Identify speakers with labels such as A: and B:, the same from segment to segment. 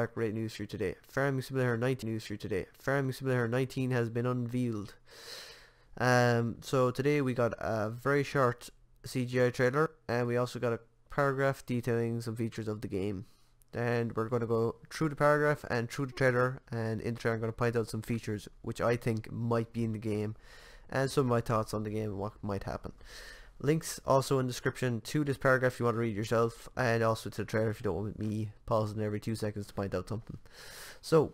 A: Great news for you today. Farming Simulator 19 has been unveiled. So today we got a very short CGI trailer, and we also got a paragraph detailing some features of the game. And we're going to go through the paragraph and through the trailer, and in the trailer I'm going to point out some features which I think might be in the game, and some of my thoughts on the game and what might happen. Links also in the description to this paragraph if you want to read it yourself, and also to the trailer if you don't want me pausing every 2 seconds to point out something. So,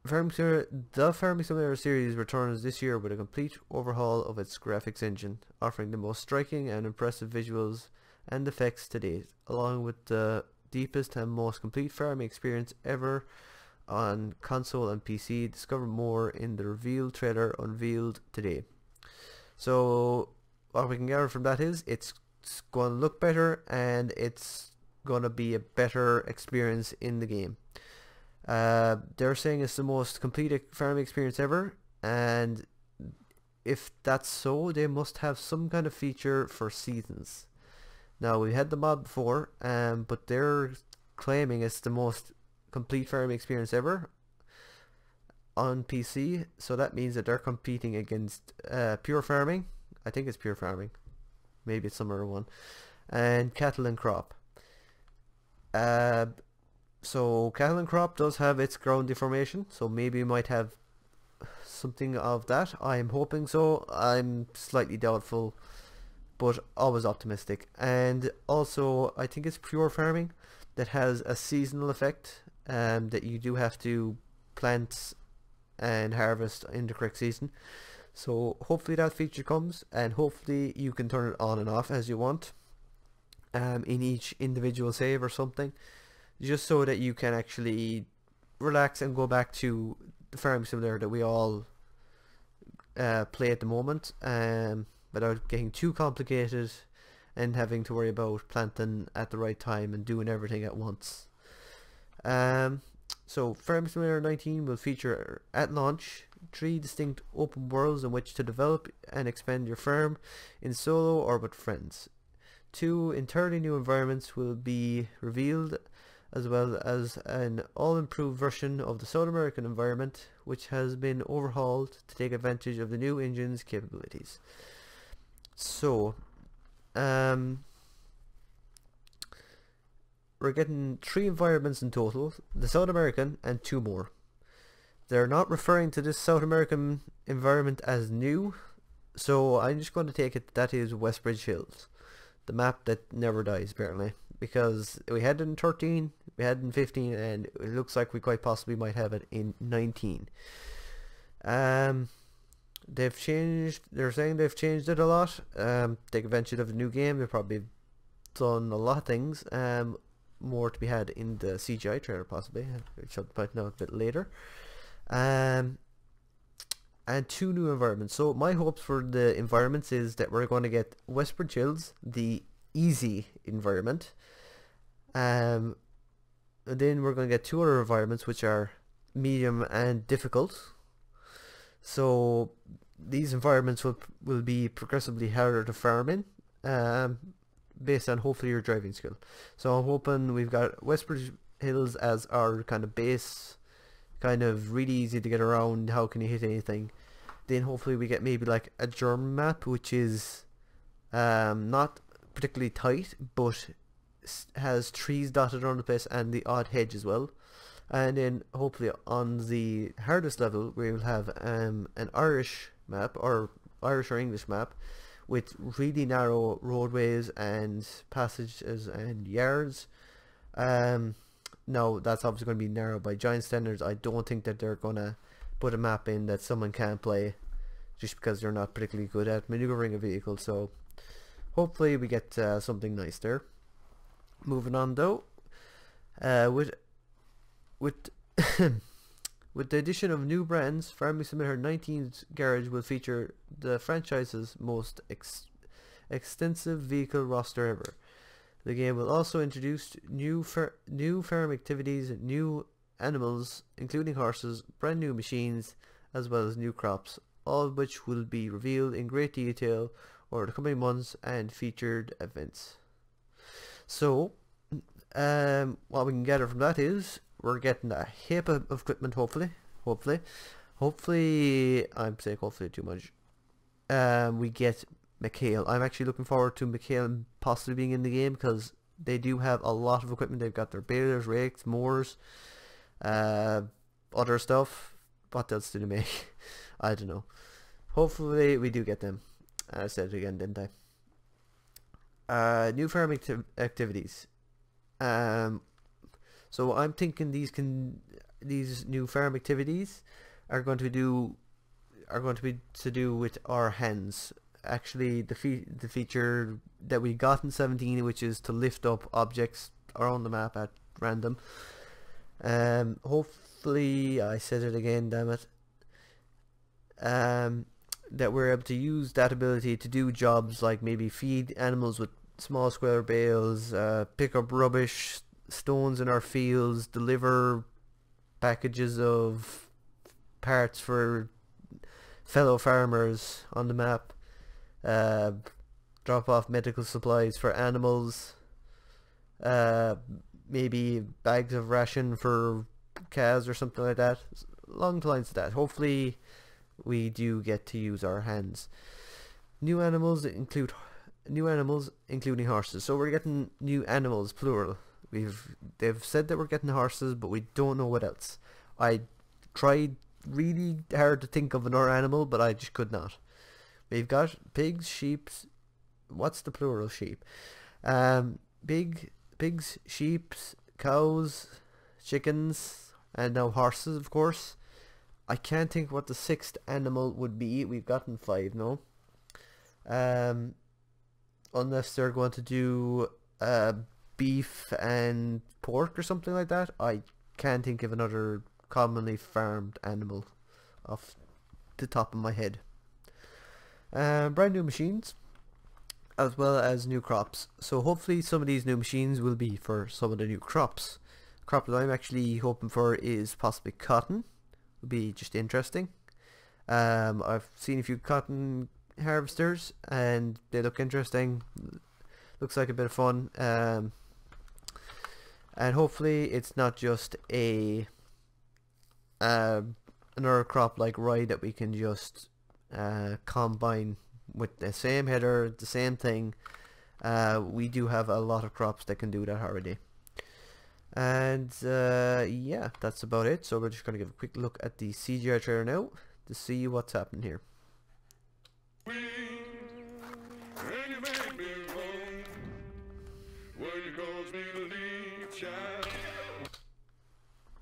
A: the Farming Simulator series returns this year with a complete overhaul of its graphics engine, offering the most striking and impressive visuals and effects to date, along with the deepest and most complete farming experience ever on console and PC. Discover more in the reveal trailer unveiled today. So what we can gather from that is it's going to look better, and it's going to be a better experience in the game. They're saying it's the most complete farming experience ever, and if that's so, they must have some kind of feature for seasons. Now, we had the mod before, but they're claiming it's the most complete farming experience ever on PC, so that means that they're competing against Pure Farming. I think it's Pure Farming, maybe it's some other one, and Cattle and Crop. So Cattle and Crop does have its ground deformation, so maybe we might have something of that. I'm hoping so. I'm slightly doubtful, but always optimistic. And also I think it's Pure Farming that has a seasonal effect, that you do have to plant and harvest in the correct season. So hopefully that feature comes, and hopefully you can turn it on and off as you want in each individual save or something, just so that you can actually relax and go back to the Farming Simulator that we all play at the moment, without getting too complicated and having to worry about planting at the right time and doing everything at once. So Farming Simulator 19 will feature at launch 3 distinct open worlds in which to develop and expand your farm in solo or with friends. 2 entirely new environments will be revealed, as well as an all-improved version of the South American environment, which has been overhauled to take advantage of the new engine's capabilities. So, we're getting 3 environments in total, the South American and 2 more. They're not referring to this South American environment as new, so I'm just going to take it that is Westbridge Hills, the map that never dies apparently, because we had it in 13, we had it in 15, and it looks like we quite possibly might have it in 19. They're saying they've changed it a lot, take advantage of the new game. They've probably done a lot of things, more to be had in the CGI trailer possibly, which I'll point out a bit later. And 2 new environments. So my hopes for the environments is that we're going to get Westbridge Hills, the easy environment, and then we're going to get 2 other environments which are medium and difficult. So these environments will be progressively harder to farm in, based on hopefully your driving skill. So I'm hoping we've got Westbridge Hills as our kind of base, kind of really easy to get around, how can you hit anything. Then hopefully we get maybe like a German map, which is not particularly tight, but has trees dotted around the place and the odd hedge as well. And then hopefully on the hardest level we will have an Irish map, or Irish or English map, with really narrow roadways and passages and yards. Now that's obviously going to be narrow by giant standards. I don't think that they're going to put a map in that someone can't play just because they're not particularly good at maneuvering a vehicle. So hopefully we get something nice there. Moving on though, with with the addition of new brands, Farming Simulator 19's garage will feature the franchise's most extensive vehicle roster ever. The game will also introduce new farm activities, new animals, including horses, brand new machines, as well as new crops, all of which will be revealed in great detail over the coming months and featured events. So, what we can gather from that is we're getting a heap of equipment, hopefully I'm saying hopefully too much. We get Mikhail. I'm actually looking forward to Mikhail possibly being in the game because they do have a lot of equipment. They've got their balers, rakes, mowers, other stuff. What else do they make? I don't know. Hopefully we do get them. I said it again, didn't I? New farming activities. So I'm thinking these new farm activities are going to be to do with our hands. Actually, the feature that we got in 17, which is to lift up objects around the map at random. Hopefully, I said it again, damn it. That we're able to use that ability to do jobs like maybe feed animals with small square bales, pick up rubbish, stones in our fields, deliver packages of parts for fellow farmers on the map, drop off medical supplies for animals, maybe bags of ration for cows or something like that, along the lines of that. Hopefully we do get to use our hands. New animals including horses. So we're getting new animals, plural. They've said that we're getting horses, but we don't know what else. I tried really hard to think of another animal, but I just could not. We've got pigs, sheep. What's the plural sheep? Pigs, sheep, cows, chickens, and now horses, of course. I can't think what the sixth animal would be. We've gotten 5, no? Unless they're going to do beef and pork or something like that. I can't think of another commonly farmed animal off the top of my head. Brand new machines as well as new crops. So hopefully some of these new machines will be for some of the new crops. Crop that I'm actually hoping for is possibly cotton. Would be just interesting. I've seen a few cotton harvesters and they look interesting. Looks like a bit of fun. And hopefully it's not just a another crop like rye that we can just combine with the same header, the same thing. We do have a lot of crops that can do that already. And yeah, that's about it. So we're just going to give a quick look at the CGI trailer now to see what's happening here.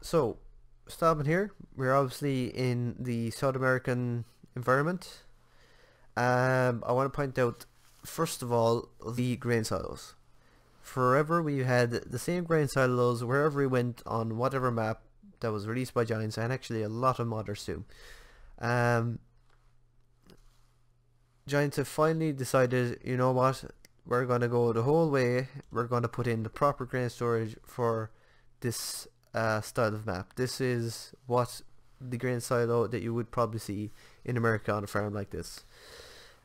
A: So, stopping here, we're obviously in the South American environment. I want to point out, first of all, the grain silos. Forever we had the same grain silos wherever we went on whatever map that was released by Giants, and actually a lot of modders too. Giants have finally decided, you know what, we're going to go the whole way. We're going to put in the proper grain storage for this style of map. This is what the grain silo that you would probably see in America on a farm like this.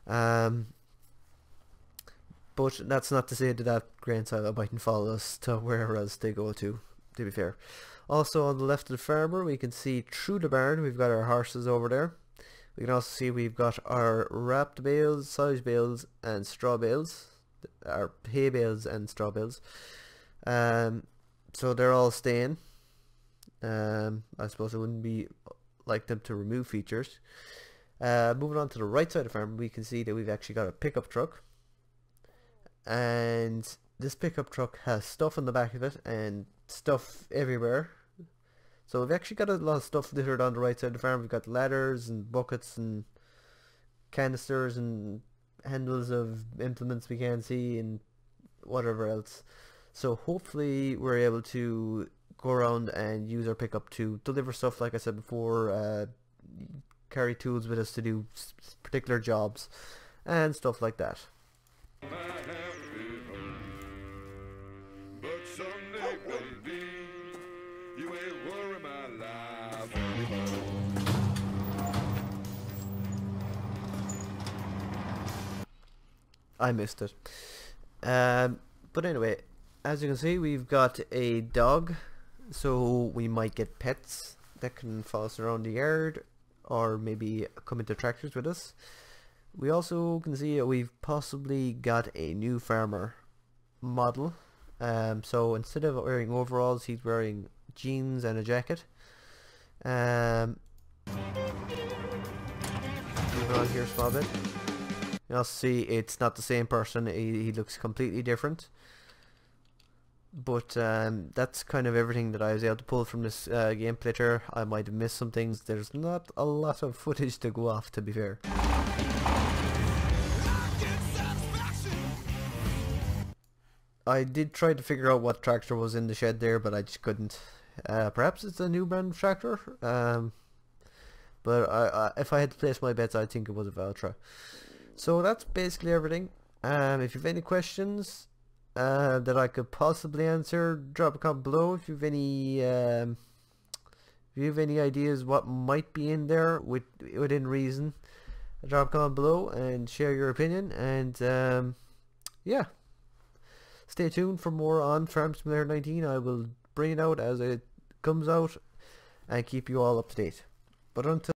A: But that's not to say that that grain silo mightn't follow us to wherever else they go to be fair. Also on the left of the farmer we can see through the barn we've got our horses over there. We can also see we've got our wrapped bales, silage bales and straw bales. Our hay bales and straw bales. So they're all staying. I suppose it wouldn't be like them to remove features. Moving on to the right side of the farm, we can see that we've actually got a pickup truck, and this pickup truck has stuff on the back of it and stuff everywhere. So we've actually got a lot of stuff littered on the right side of the farm. We've got ladders and buckets and canisters and handles of implements we can't see and whatever else. So hopefully we're able to go around and use our pickup to deliver stuff, like I said before, carry tools with us to do particular jobs and stuff like that. I missed it. But anyway, as you can see, we've got a dog, so we might get pets that can follow us around the yard or maybe come into tractors with us. We also can see that we've possibly got a new farmer model. So instead of wearing overalls, he's wearing jeans and a jacket. Moving on here a small bit. You'll see it's not the same person, he looks completely different. But that's kind of everything that I was able to pull from this gameplay trailer. I might have missed some things. There's not a lot of footage to go off, to be fair. I did try to figure out what tractor was in the shed there, but I just couldn't. Perhaps it's a new brand of tractor. But if I had to place my bets, I think it was a Valtra. So that's basically everything. If you have any questions that I could possibly answer, drop a comment below. If you have any ideas what might be in there within reason, drop a comment below and share your opinion. And yeah, stay tuned for more on Farm Simulator 19. I will bring it out as it comes out and keep you all up to date. But until